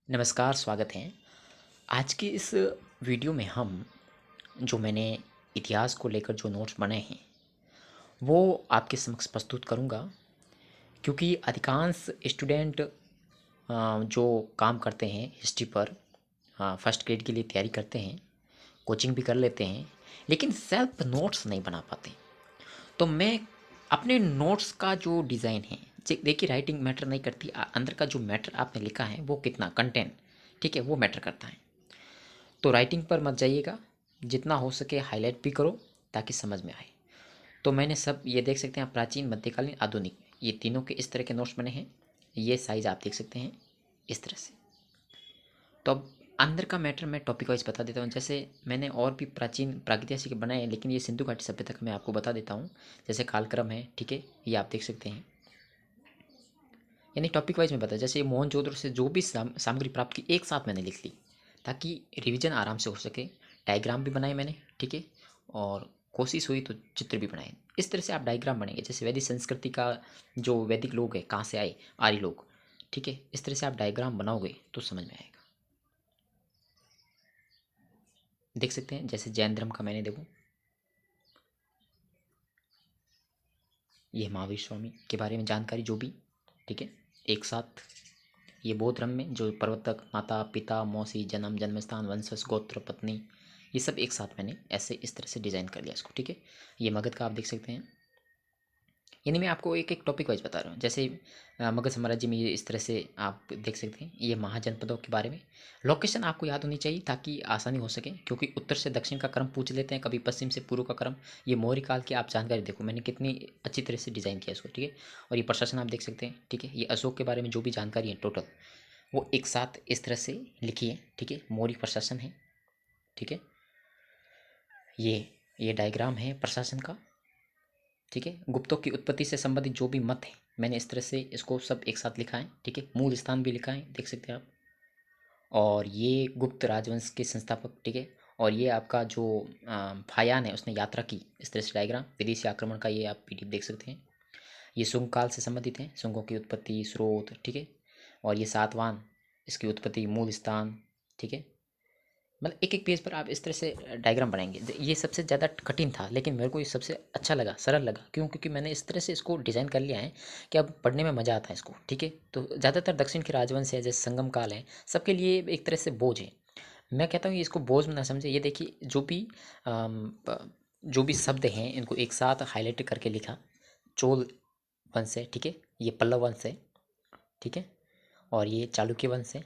नमस्कार, स्वागत है। आज की इस वीडियो में हम जो मैंने इतिहास को लेकर जो नोट्स बनाए हैं, वो आपके समक्ष प्रस्तुत करूँगा क्योंकि अधिकांश स्टूडेंट जो काम करते हैं हिस्ट्री पर फर्स्ट ग्रेड के लिए तैयारी करते हैं, कोचिंग भी कर लेते हैं, लेकिन सेल्फ नोट्स नहीं बना पाते। तो मैं अपने नोट्स का जो डिज़ाइन है, देखिए राइटिंग मैटर नहीं करती, अंदर का जो मैटर आपने लिखा है वो कितना कंटेंट, ठीक है, वो मैटर करता है। तो राइटिंग पर मत जाइएगा, जितना हो सके हाईलाइट भी करो ताकि समझ में आए। तो मैंने सब ये देख सकते हैं, प्राचीन, मध्यकालीन, आधुनिक, ये तीनों के इस तरह के नोट्स बने हैं। ये साइज आप देख सकते हैं इस तरह से। तो अब अंदर का मैटर मैं टॉपिक वाइज बता देता हूँ। जैसे मैंने और भी प्राचीन प्रागैतिहासिक बनाए हैं, लेकिन ये सिंधु घाटी सभ्यता का मैं आपको बता देता हूँ। जैसे कालक्रम है, ठीक है, ये आप देख सकते हैं। यानी टॉपिक वाइज में बता, जैसे मोहनजोदड़ो से जो भी सामग्री प्राप्त की एक साथ मैंने लिख ली ताकि रिवीजन आराम से हो सके। डायग्राम भी बनाए मैंने, ठीक है, और कोशिश हुई तो चित्र भी बनाए। इस तरह से आप डायग्राम बनेंगे। जैसे वैदिक संस्कृति का जो वैदिक लोग हैं कहाँ से आए, आर्य लोग, ठीक है, इस तरह से आप डायग्राम बनाओगे तो समझ में आएगा। देख सकते हैं जैसे जैन धर्म का मैंने देखो, ये महावीर स्वामी के बारे में जानकारी जो भी, ठीक है, एक साथ। ये बौद्ध धर्म में जो प्रवर्तक, माता पिता, मौसी, जन्म, जन्मस्थान, वंशज, गोत्र, पत्नी, ये सब एक साथ मैंने ऐसे इस तरह से डिज़ाइन कर लिया इसको, ठीक है। ये मगध का आप देख सकते हैं। यानी मैं आपको एक एक टॉपिक वाइज बता रहा हूँ। जैसे मगध साम्राज्य में ये इस तरह से आप देख सकते हैं। ये महाजनपदों के बारे में लोकेशन आपको याद होनी चाहिए ताकि आसानी हो सके, क्योंकि उत्तर से दक्षिण का क्रम पूछ लेते हैं, कभी पश्चिम से पूर्व का क्रम। ये मौर्य काल की आप जानकारी देखो, मैंने कितनी अच्छी तरह से डिज़ाइन किया इसको, ठीक है। और ये प्रशासन आप देख सकते हैं, ठीक है। ये अशोक के बारे में जो भी जानकारी है टोटल, वो एक साथ इस तरह से लिखी है, ठीक है। मौर्य प्रशासन है, ठीक है। ये डायग्राम है प्रशासन का, ठीक है। गुप्तों की उत्पत्ति से संबंधित जो भी मत है, मैंने इस तरह से इसको सब एक साथ लिखा है, ठीक है। मूल स्थान भी लिखा है, देख सकते हैं आप। और ये गुप्त राजवंश के संस्थापक, ठीक है। और ये आपका जो फायान है उसने यात्रा की, इस तरह से डायग्राम विदेशी आक्रमण का, ये आप पीडीएफ देख सकते हैं। ये शुंग काल से संबंधित है, शुंगों की उत्पत्ति, स्रोत, ठीक है। और ये सातवाहन, इसकी उत्पत्ति, मूल स्थान, ठीक है। मतलब एक एक पेज पर आप इस तरह से डायग्राम बनाएंगे। ये सबसे ज़्यादा कठिन था, लेकिन मेरे को ये सबसे अच्छा लगा, सरल लगा। क्यों? क्योंकि मैंने इस तरह से इसको डिज़ाइन कर लिया है कि अब पढ़ने में मज़ा आता है इसको, ठीक है। तो ज़्यादातर दक्षिण के राजवंश है, जैसे संगम काल है, सबके लिए एक तरह से बोझ है। मैं कहता हूँ ये इसको बोझ में ना समझे। ये देखिए जो भी शब्द हैं इनको एक साथ हाईलाइट करके लिखा। चोल वंश है, ठीक है। ये पल्लव वंश है, ठीक है। और ये चालुक्य वंश है।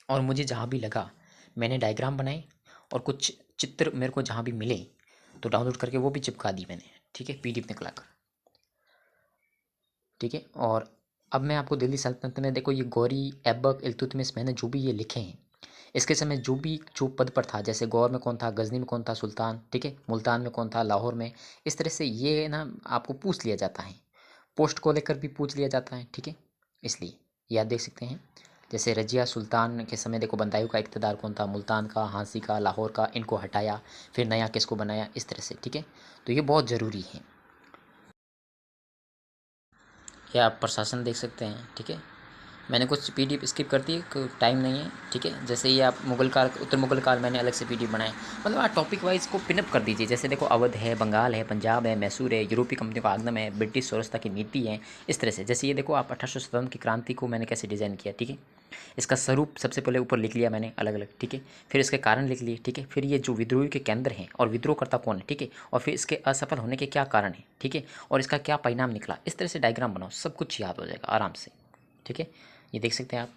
और मुझे जहाँ भी लगा मैंने डायग्राम बनाए, और कुछ चित्र मेरे को जहाँ भी मिले तो डाउनलोड करके वो भी चिपका दी मैंने, ठीक है, पीडीएफ निकला कर, ठीक है। और अब मैं आपको दिल्ली सल्तनत में देखो, ये गौरी, ऐबक, इल्तुतमिश, मैंने जो भी ये लिखे हैं इसके समय जो पद पर था, जैसे गौर में कौन था, गजनी में कौन था, सुल्तान, ठीक है, मुल्तान में कौन था, लाहौर में, इस तरह से ये ना आपको पूछ लिया जाता है। पोस्ट को लेकर भी पूछ लिया जाता है, ठीक है। इसलिए ये आप देख सकते हैं। जैसे रजिया सुल्तान के समय देखो, बंदायूं का इक़्तिदार कौन था, मुल्तान का, हांसी का, लाहौर का, इनको हटाया, फिर नया किसको बनाया, इस तरह से, ठीक है। तो ये बहुत ज़रूरी है। ये आप प्रशासन देख सकते हैं, ठीक है। मैंने कुछ पीडीएफ स्किप कर दी, टाइम नहीं है, ठीक है। जैसे ये आप मुगल काल, उत्तर मुगल काल, मैंने अलग से पीडीएफ बनाए। मतलब आप टॉपिक वाइज को पिनअप कर दीजिए। जैसे देखो, अवध है, बंगाल है, पंजाब है, मैसूर है, यूरोपीय कंपनियों का आगमन है, ब्रिटिश स्वच्छता की नीति है, इस तरह से। जैसे ये देखो आप 1857 की क्रांति को मैंने कैसे डिज़ाइन किया, ठीक है। इसका स्वरूप सबसे पहले ऊपर लिख लिया मैंने अलग अलग, ठीक है। फिर इसके कारण लिख लिए, ठीक है। फिर ये जो विद्रोही के केंद्र हैं और विद्रोहकर्ता कौन है, ठीक है। और फिर इसके असफल होने के क्या कारण है, ठीक है, और इसका क्या परिणाम निकला, इस तरह से डायग्राम बनाओ, सब कुछ याद हो जाएगा आराम से, ठीक है। ये देख सकते हैं आप।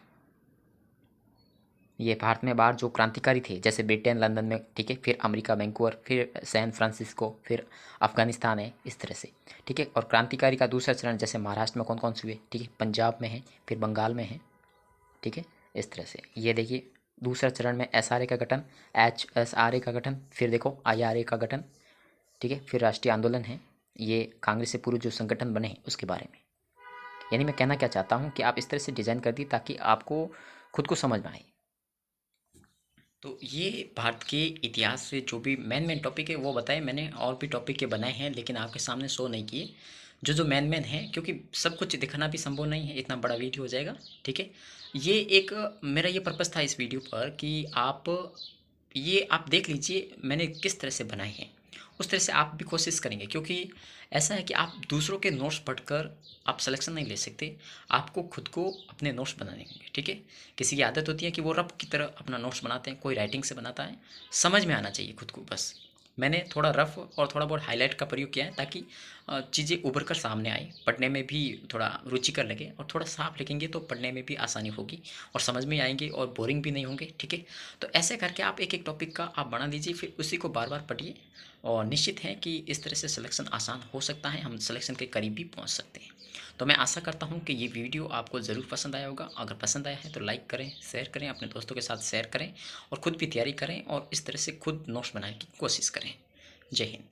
ये भारत में बाहर जो क्रांतिकारी थे, जैसे ब्रिटेन, लंदन में, ठीक है, फिर अमेरिका, वैंकूवर, फिर सैन फ्रांसिस्को, फिर अफगानिस्तान है, इस तरह से, ठीक है। और क्रांतिकारी का दूसरा चरण जैसे महाराष्ट्र में कौन कौन से हुए, ठीक है, पंजाब में है, फिर बंगाल में है, ठीक है, इस तरह से। ये देखिए दूसरा चरण में SRA का गठन, HSRA का गठन, फिर देखो IRA का गठन, ठीक है, फिर राष्ट्रीय आंदोलन है। ये कांग्रेस से पूर्व जो संगठन बने हैं उसके बारे में। यानी मैं कहना क्या चाहता हूँ कि आप इस तरह से डिज़ाइन कर दी ताकि आपको खुद को समझ में आए। तो ये भारत के इतिहास से जो भी मेन मेन टॉपिक है वो बताए मैंने, और भी टॉपिक के बनाए हैं लेकिन आपके सामने शो नहीं किए। जो जो मेन हैं, क्योंकि सब कुछ दिखाना भी संभव नहीं है, इतना बड़ा वीडियो हो जाएगा। ठीक है, ये एक मेरा ये पर्पस था इस वीडियो पर कि आप देख लीजिए मैंने किस तरह से बनाई है, उस तरह से आप भी कोशिश करेंगे। क्योंकि ऐसा है कि आप दूसरों के नोट्स पढ़कर आप सिलेक्शन नहीं ले सकते, आपको खुद को अपने नोट्स बनाने होंगे। ठीक है, किसी की आदत होती है कि वो रफ की तरह अपना नोट्स बनाते हैं, कोई राइटिंग से बनाता है, समझ में आना चाहिए खुद को बस। मैंने थोड़ा रफ और थोड़ा बहुत हाईलाइट का प्रयोग किया है ताकि चीज़ें उभर कर सामने आए, पढ़ने में भी थोड़ा रुचिकर लगे, और थोड़ा साफ लिखेंगे तो पढ़ने में भी आसानी होगी और समझ में आएंगे और बोरिंग भी नहीं होंगे। ठीक है, तो ऐसे करके आप एक एक टॉपिक का आप बना दीजिए, फिर उसी को बार बार पढ़िए, और निश्चित है कि इस तरह से सिलेक्शन आसान हो सकता है, हम सिलेक्शन के करीब भी पहुंच सकते हैं। तो मैं आशा करता हूं कि ये वीडियो आपको ज़रूर पसंद आया होगा। अगर पसंद आया है तो लाइक करें, शेयर करें, अपने दोस्तों के साथ शेयर करें, और ख़ुद भी तैयारी करें और इस तरह से खुद नोट्स बनाने की कोशिश करें। जय हिंद।